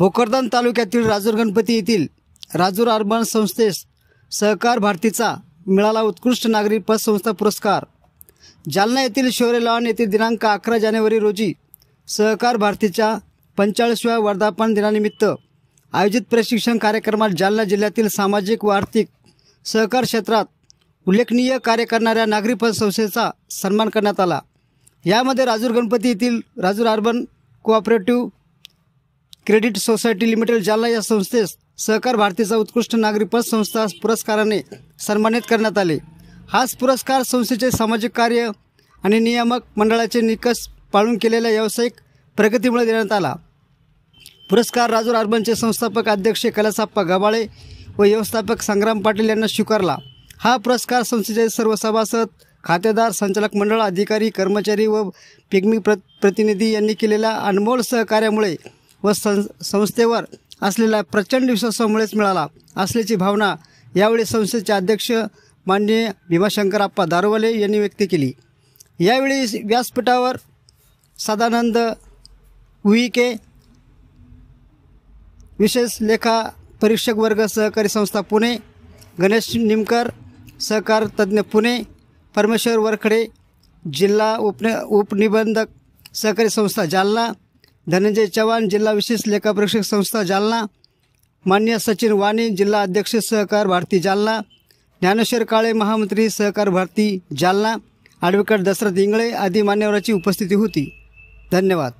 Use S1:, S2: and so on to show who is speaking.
S1: भोकरदन तालुक्यातील राजूर गणपती येथील राजूर अर्बन संस्थेस सहकार भारतीचा मिळाला उत्कृष्ट नागरी पतसंस्था पुरस्कार। जालना येथील शौर्य लॉन येथे दिनांक 11 जानेवारी रोजी सहकार भारतीच्या 45व्या वर्धापन दिनानिमित्त आयोजित प्रशिक्षण कार्यक्रमात जालना जिल्ह्यातील सामाजिक व आर्थिक सहकार क्षेत्रात उल्लेखनीय कार्य करणाऱ्या नागरी पतसंस्थेचा सन्मान करण्यात आला। यामध्ये राजूर गणपती येथील Rajur urban cooperative credit society limited Jalna या संस्थेस सहकार भारतीचा उत्कृष्ट नागरी पतसंस्था पुरस्काराने सन्मानित करण्यात आले। हाच पुरस्कार संस्थेचे सामाजिक कार्य आणि नियामक मंडळाचे निकष पाळून केलेल्या व्यावसायिक प्रगतीमुळे देण्यात आला। पुरस्कार राजूर अर्बनचे संस्थापक अध्यक्ष कैलासप्पा गबाळे व व्यवस्थापक संग्राम पाटील यांना स्वीकारला। हा पुरस्कार संस्थेचे सर्व सभासद, खातेदार, संचालक मंडळ, अधिकारी, कर्मचारी व पिगमी प्रतिनिधी यांनी केलेल्या अनमोल सहकार्यामुळे व संस्थेवर असलेल्या प्रचंड विश्वासामुळेच मिळाला असल्याची भावना यावेळी संस्थेचे अध्यक्ष माननीय भीमाशंकरप्पा दारोवाले यांनी व्यक्त केली। यावेळी व्यासपीठावर सदानंद उईके, विशेष लेखा परीक्षक वर्ग, सहकारी संस्था पुणे, गणेश निमकर, सहकार तज्ञ पुणे, परमेश्वर वरखडे, जिल्हा उपनिबंधक सहकारी संस्था जालना, धनंजय चव्हाण, जिल्हा विशेष लेखा परीक्षक संस्था जालना, मान्य सचिन वाणी, जिल्हा अध्यक्ष सहकार भारती जालना, ज्ञानेश्वर काळे, महामंत्री सहकार भारती जालना, ॲडव्होकेट दशरथ इंगळे आदी मान्यवरांची उपस्थिती होती। धन्यवाद।